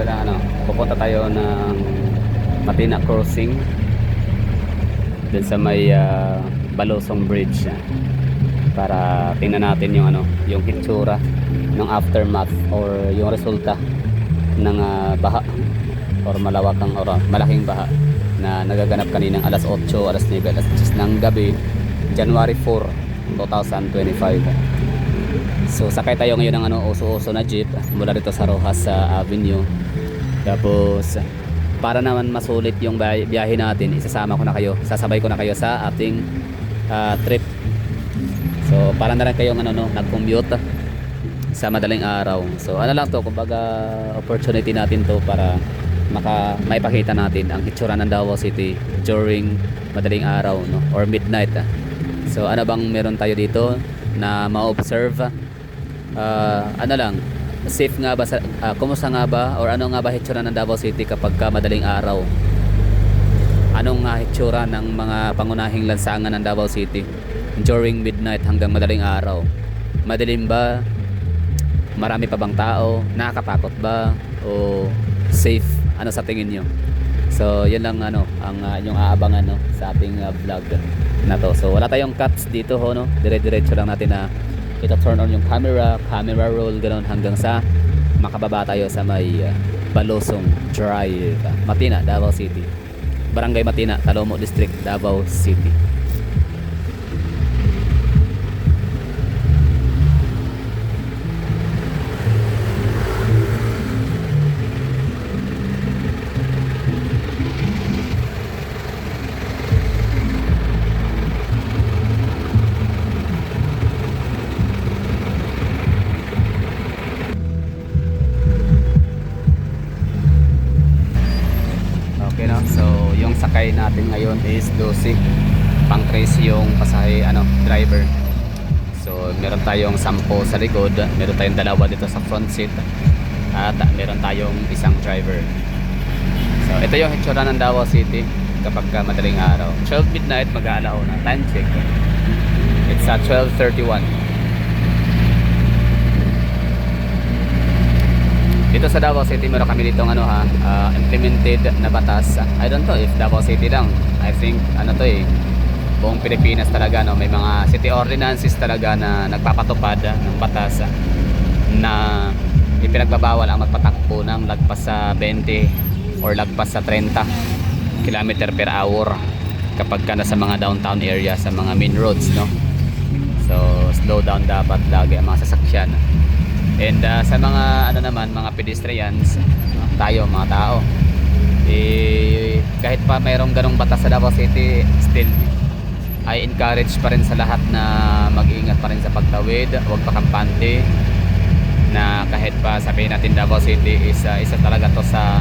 tayo ng pupunta tayo ng Matina Crossing dun sa may Balosong Bridge para tingnan natin yung yung hitsura ng aftermath or yung resulta ng baha or malawakang or malaking baha na nagaganap kaninang alas 8, alas 9, alas 10 ng gabi, January 4, 2025. So sakay tayo ngayon ng uso-uso na jeep mula dito sa Rojas Avenue. Tapos para naman masulit yung biyahe natin, sasabay ko na kayo sa ating trip. So para na rin kayong nag-commute sa madaling araw. So lang to, kumbaga opportunity natin to para maipakita natin ang hitsura ng Davao City during madaling araw, no, or midnight. So bang meron tayo dito na ma-observe? Safe nga ba kumusta nga ba or ano nga ba hitsura ng Davao City kapag madaling araw? Anong hitsura ng mga pangunahing lansangan ng Davao City during midnight hanggang madaling araw? Madilim ba? Marami pa bang tao? Nakakatakot ba? O safe? Ano sa tingin nyo? So yun lang ang yung aabangan sa ating vlog na to. So wala tayong cuts dito no? Dire-diretso lang natin na ito turn on yung camera roll, ganoon hanggang sa makababa tayo sa may Balosong Drive, Matina, Davao City, Barangay Matina, Talomo District, Davao City. Okay, no? So yung sakay natin ngayon is 12 pang trace yung pasahe driver. So meron tayong 10 sa likod, meron tayong 2 dito sa front seat, at meron tayong isang driver. So ito yung hitsura ng Davao City kapag madaling araw. 12 midnight, mag-aalaw na. Time check, it's at 12:31. Dito sa Davao City meron kami ditong implemented na batas. I don't know if Davao City lang. I think buong Pilipinas talaga, may mga city ordinances talaga na nagpapatupad ng batas na ipinagbabawal ang magpatakbo ng lagpas sa 20 or lagpas sa 30 km per hour kapag nasa mga downtown area, sa mga main roads, no? So slow down dapat lagi ang mga sasakyan. And sa mga mga pedestrians, tayo mga tao, kahit pa mayroong ganong batas sa Davao City, still I encourage pa rin sa lahat na mag-iingat pa rin sa pagtawid, huwag pa kampante, na kahit pa sabihin natin Davao City is isa talaga to sa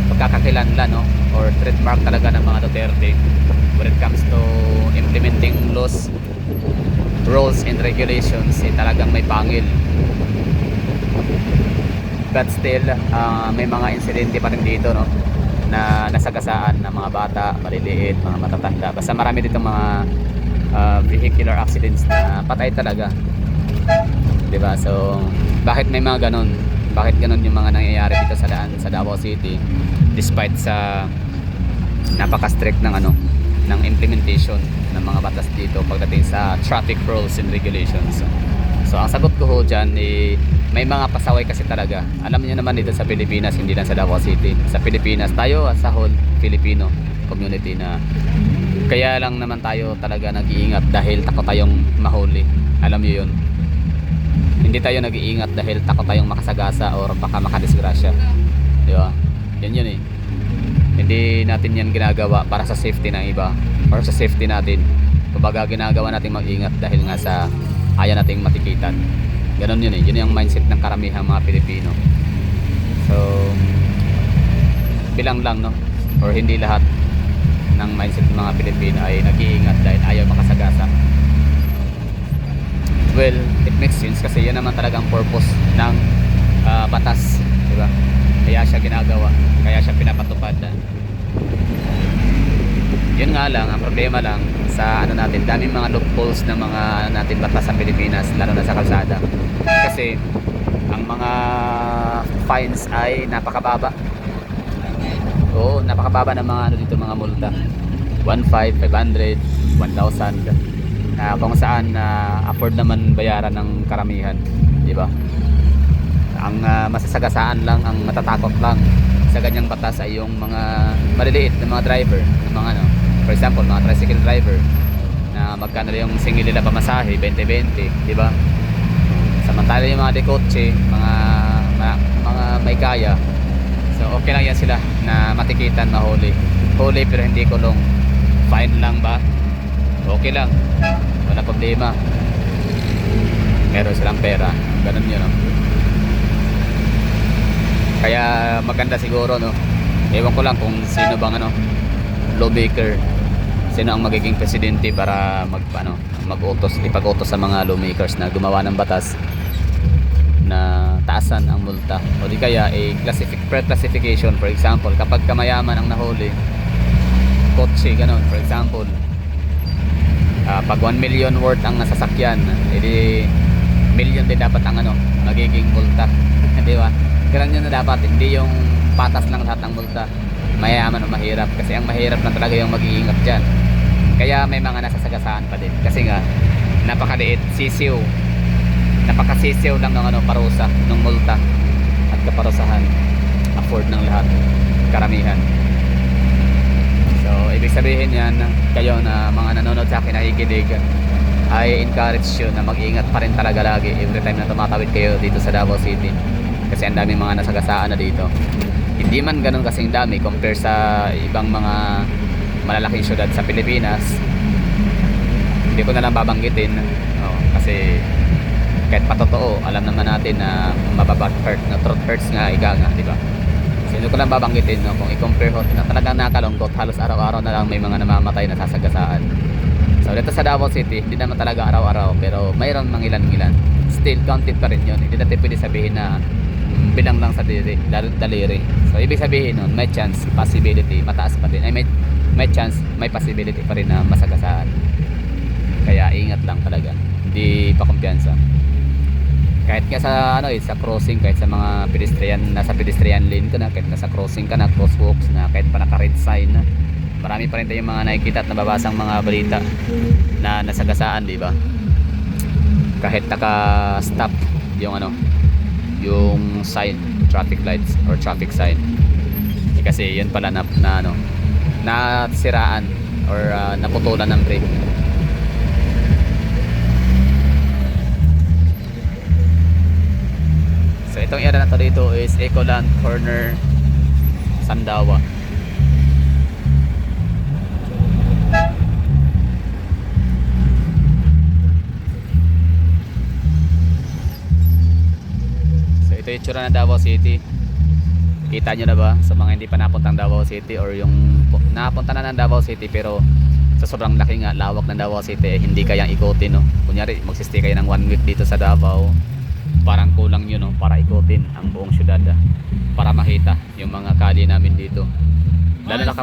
pagkakakilanlan, no, or trademark talaga ng mga Duterte when it comes to implementing laws, rules and regulations. Talagang may pangil, but still may mga insidente pa rin dito, no, na nasagasaan ng mga bata, maliliit, mga matatanda. Basta marami dito mga vehicular accidents na patay talaga, diba? So bakit may mga ganon? Bakit ganon yung mga nangyayari dito sa Davao City, despite sa napaka-strict ng implementation ng mga batas dito pagdating sa traffic rules and regulations. So ang sagot ko ho dyan, may mga pasaway kasi talaga. Alam niyo naman dito sa Pilipinas, hindi lang sa Davao City, sa Pilipinas tayo sa whole Filipino community, na kaya lang naman tayo talaga nag-iingat dahil takot tayong mahuli. Alam niyo yun, hindi tayo nag-iingat dahil takot tayong makasagasa or baka makadisgrasya, di ba? Yun hindi natin yan ginagawa para sa safety ng iba or sa safety natin. Kumbaga ginagawa natin mag-ingat dahil nga sa ayaw nating matikitan. Ganon yun yun yung mindset ng karamihang mga Pilipino. So bilang lang, no, or hindi lahat ng mindset ng mga Pilipino ay nag-iingat dahil ayaw makasagasa. Well, it makes sense kasi yan naman talagang purpose ng batas, diba? Kaya siya ginagawa, kaya siya pinapatupad. Yun nga lang, ang problema lang sa natin, daming mga loopholes ng mga natin batas sa Pilipinas, lalo na sa kalsada. Kasi ang ang mga fines ay napakababa. Oo, napakababa ng mga ano dito, mga multa. 1,500, 500, 1,000 na kung saan afford naman bayaran ng karamihan, di ba? Ang masasagasaan lang, ang matatakot lang sa ganyang batas ay yung mga maliliit na mga driver, ng mga ano, for example, mga tricycle driver na magkano yung singil nila pamasahe, 20-20, di ba? Samantala yung mga dekotse, mga may kaya, so okay lang yan sila na matikitan, mahuli. Huli pero hindi kulong. Fine lang ba? Okay lang. Wala problema. Meron silang pera. Ganun yun, no? Kaya maganda siguro, no? Ewan ko lang kung sino bang ano, lawmaker, sino ang magiging presidente para ipag-utos sa mga lawmakers na gumawa ng batas na taasan ang multa, o di kaya pre-classification. For example, kapag kamayaman ang nahuli, kotse, ganun, for example, pag 1 million worth ang nasasakyan, edi million din dapat ang ano, magiging multa. Di ba? Ganun yun na dapat, hindi yung patas lang lahat ng multa, mayaman o mahirap, kasi ang mahirap lang talaga yung mag-iingat dyan. Kaya may mga nasasagasaan pa din, kasi nga napakaliit, napakasisiw lang ng ano, parusa, ng multa at kaparusahan, afford ng lahat, karamihan. So ibig sabihin yan, kayo na mga nanonood sa akin, nakikinig, I encourage you na mag-ingat pa rin talaga lagi every time na tumatawid kayo dito sa Davao City, kasi ang daming mga nasagasaan na dito. Hindi man ganun kasing dami compare sa ibang mga malalaking syudad sa Pilipinas. Hindi ko na lang babanggitin, kasi kahit patotoo, alam naman natin na mababad hurt, na truth hurts nga, ika nga, di ba? So hindi ko lang babanggitin, no, kung i-compare ho, na talagang nakalungkot, halos araw-araw na lang may mga namamatay na sasagasaan. So dito sa Davao City, hindi naman talaga araw-araw, pero mayroon mga ilan-ilan. Still counted pa rin yun. Hindi natin pwede sabihin na bilang lang sa daliri. So ibig sabihin nun, may chance, possibility, mataas pa din. May chance, may possibility pa rin na masagasaan. Kaya ingat lang talaga, hindi pa kumpiyansa. Kahit nga sa sa crossing, kahit sa mga pedestrian, nasa pedestrian lane ka na, kahit nasa crossing ka na, crosswalks na, kahit pa naka red sign na, marami pa rin tayong mga nakikita at nababasang mga balita na nasagasaan, di ba? Kahit naka-stop yung yung sign, traffic lights or traffic sign, kasi yun pala nasiraan or naputulan ng brake. So itong area na to dito is Ecoland Corner, Sandawa. So ito yung tsura ng Davao City. Kita nyo na ba sa mga hindi pa napuntang Davao City, or yung napunta na ng Davao City pero sa sobrang laki nga, lawak ng Davao City, hindi kayang ikutin, no? Kunyari magsistay kayo ng 1 week dito sa Davao, parang kulang yun, no, para ikutin ang buong syudad, para makita yung mga kali namin dito, lalo na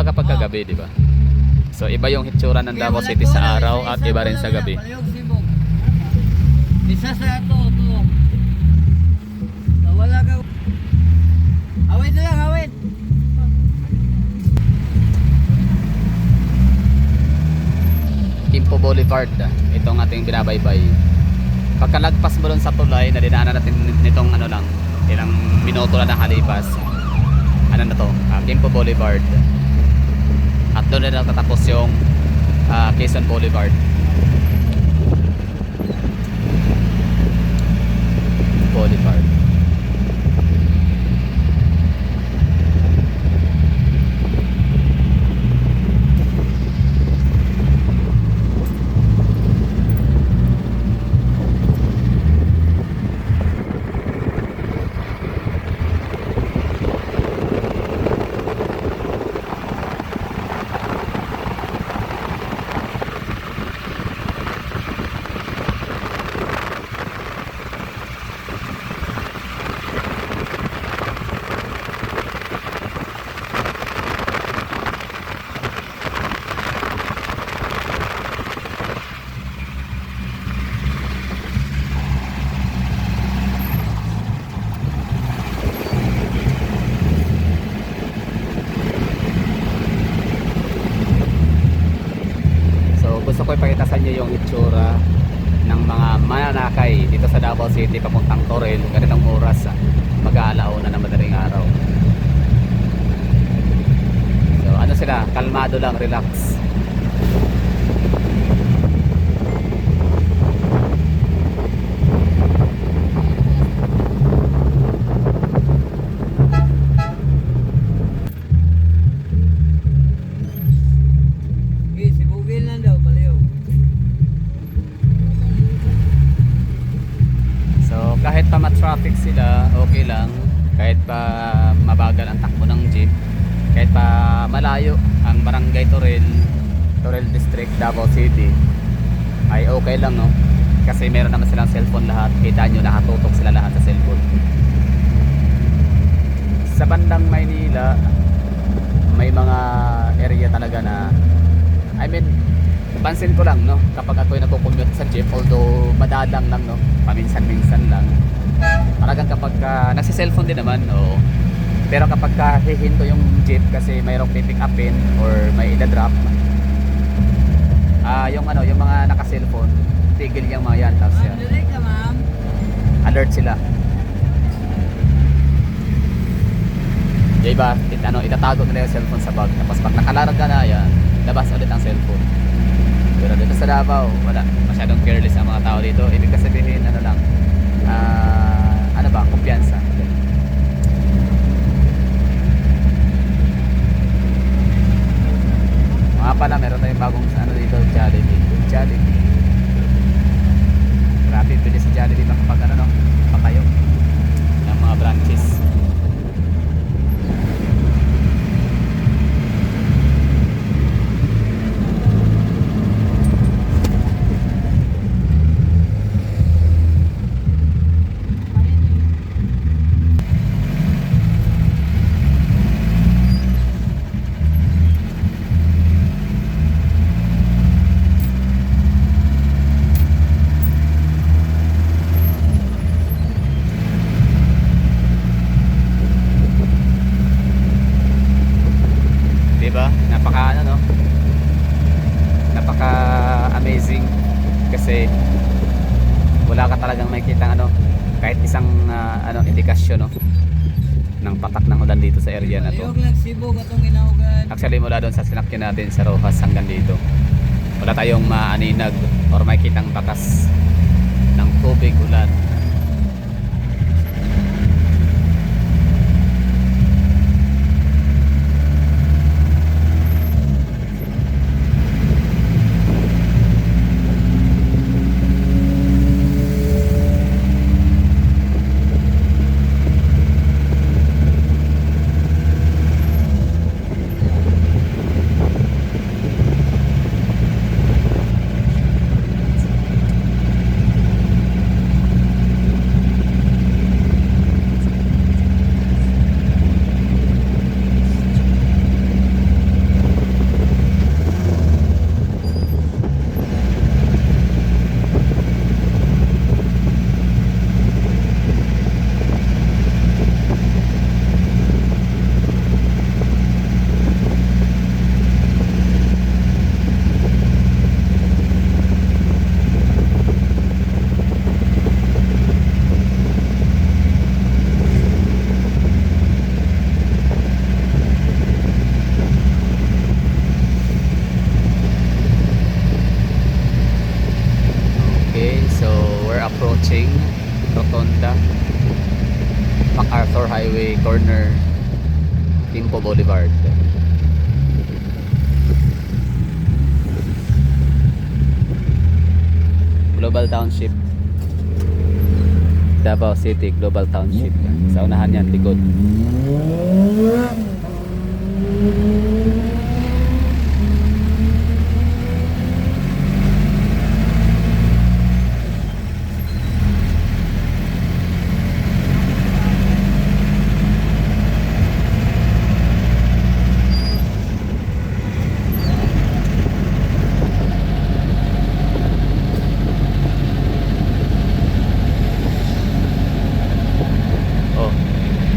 kapag kagabi, di ba? So iba yung hitsura ng Davao City sa araw at iba rin sa gabi. Isa sa to wala ka. Awit na lang, awit. Timpo Boulevard, itong ating binabaybay. Pagkalagpas mo dun sa tulay na dinaanan natin nitong ilang minuto na nakalipas, Timpo Boulevard, at doon na tatapos yung Quezon Boulevard. gusto ko ipakita sa inyo yung itsura ng mga mananakay dito sa Davao City papuntang Toril. Ganitong oras, mag-aalauna na madaling araw. So ano sila, kalmado lang, relax. Si Bugil na daw, baliw. So kahit pa ma-traffic sila, okay lang. Kahit pa mabagal ang takbo ng jeep, kahit pa malayo ang Barangay Toril, Toril District, Davao City, ay okay lang, no? Kasi meron naman silang cellphone lahat. Kita nyo, nakatutok sila lahat sa cellphone. Sa bandang Maynila, may mga area talaga na, I mean, pansin ko lang, no, kapag ako'y nagko-commute sa jeep, although madalang lang, no, paminsan-minsan lang, talagang kapag nagsi-cellphone din naman, oo. Pero kapag hihinto yung jeep kasi mayroong pipick upin or may ida-drop, yung ano, yung mga naka-cellphone, tigil yung mga yan, tapos yan, Direct ka, ma'am. alert sila. Yung iba, itatago nila yung cellphone sa bag, tapos pag nakalarga na yan, labas ulit ang cellphone. Pero dito sa Davao, wala, masyadong careless ang mga tao dito. Ibig sabihin, ano lang, ano ba, kumpiyansa. Mga pala, meron tayong bagong ano dito, Jollibee. Jollibee. Grabe, pwede sa Jollibee makapag ano, no? Pakayo ng mga branches. Diba? Napaka ano, no? Napaka amazing kasi wala ka talagang makikita ano, kahit isang ano, indikasyon, no, ng patak ng ulan dito sa area na to. Baliw lang sibog atong ginahugan. Actually mula doon sa sinakyan natin sa Rojas hanggang dito, wala tayong maaninag or makikitang bakas ng tubig, ulan. approaching Rotonda, MacArthur Highway corner, Timpo Boulevard. Global Township, Davao City Global Township. Sa unahan yan, likod.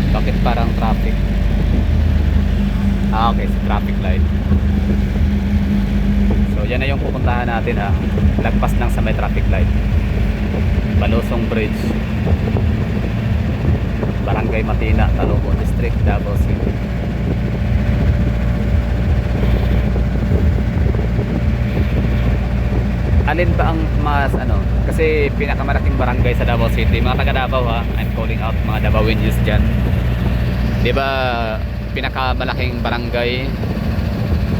Bakit parang traffic? Ah, okay, sa traffic light. yan na yung pupuntahan natin ha. Lagpas lang sa may traffic light. Balusong Bridge, Barangay Matina, Talobo District, Davao City. Alin ba ang mas ano? Kasi pinakamalaking barangay sa Davao City, mga taga Davao ha. I'm calling out mga Davaoenos dyan. 'Di ba pinakamalaking barangay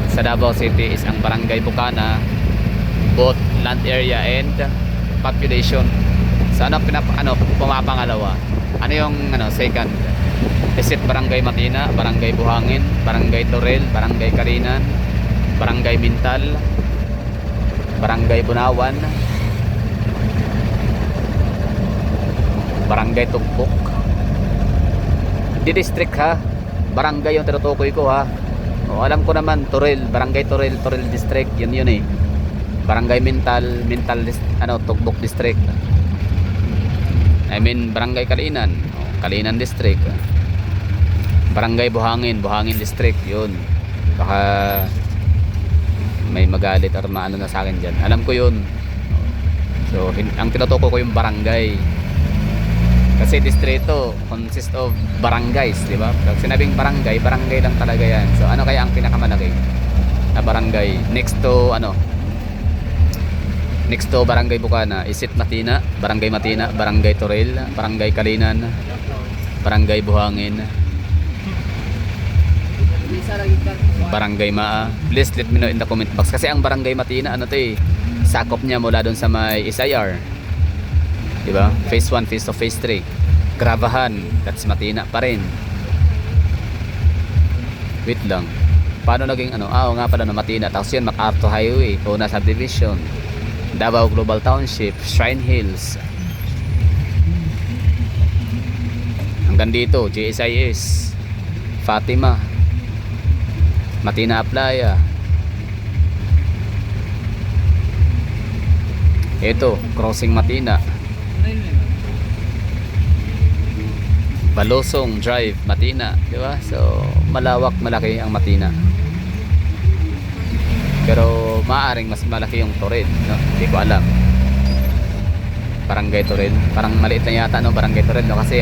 sa Davao City is ang Barangay Bukana, both land area and population. So ano pumapangalawa? Ano yung second? Is it Barangay Matina, Barangay Buhangin, Barangay Toril, Barangay Karinan, Barangay Mintal, Barangay Bunawan, Barangay Tugpok? Di district ha, barangay yung tinutukoy ko ha. O, alam ko naman Toril, Barangay Toril, Toril District, yun eh. Barangay Mintal, Tugpok District. I mean Barangay Kalinan, Kalinan District. Barangay Buhangin, Buhangin District, yun. Baka may magalit or maano na sa akin dyan. Alam ko yun. So ang tinutukoy ko yung barangay. Kasi distrito consist of barangays, di ba? Pag sinabing barangay, barangay lang talaga yan. So ano kaya ang pinakamalaki na barangay? Next to Barangay Bukana, is it Matina, Barangay Matina, Barangay Toril, Barangay Kalinan, Barangay Buhangin, Barangay Maa? Please let me know in the comment box. Kasi ang Barangay Matina, sakop niya mula doon sa may SIR, diba? Phase 1, phase 2, phase 3. Gravahan, that's Matina pa rin. Wait lang, paano naging oo nga pala, Matina. Tapos yun, MacArthur Highway, Una Subdivision, Davao Global Township, Shrine Hills, hanggang dito JSIS, Fatima, Matina Aplaya. Ito, Crossing Matina, Balosong Drive, Matina, di ba? So, malawak, malaki ang Matina. Pero maaaring mas malaki yung Toril, no? Hindi ko alam. Barangay Toril, parang maliit na yata Barangay Toril, no? Kasi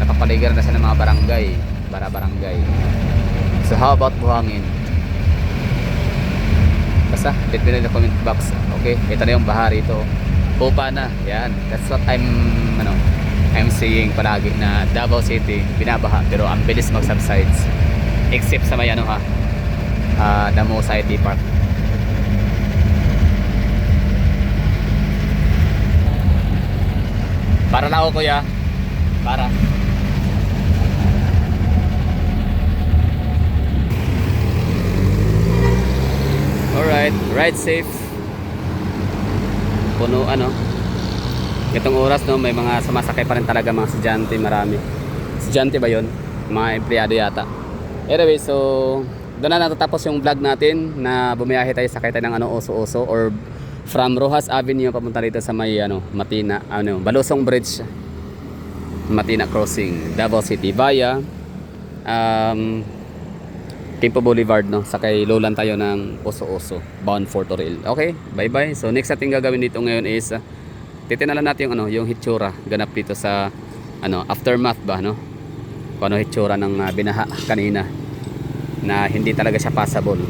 napapaligiran na siya ng mga barangay, barangay. So how about Buhangin? Basta let me know in the comment box. Okay, ito na yung baha rito. Upa na, yan. That's what I'm saying palagi, na Davao City binabaha pero ang bilis mag-subsides, except sa may Damo Society Park. Para na ako, kuya. Para. Alright, ride safe. Puno itong oras may mga sumasakay pa rin talaga, mga estudyante, marami. Estudyante ba yun? Mga empleyado yata. Anyway, so doon na natatapos yung vlog natin na bumiyahe tayo, sakay tayo ng Oso-Oso, or from Rojas Avenue papunta dito sa may Matina, Balusong Bridge, Matina Crossing, Davao City, via Quimpo Boulevard, sakay lowland tayo ng Oso-Oso, bound for Toril. Okay, bye bye. So next natin gagawin dito ngayon is titinalan natin yung hitsura ganap dito sa aftermath ba, kung ano hitsura ng binaha kanina, na hindi talaga siya passable.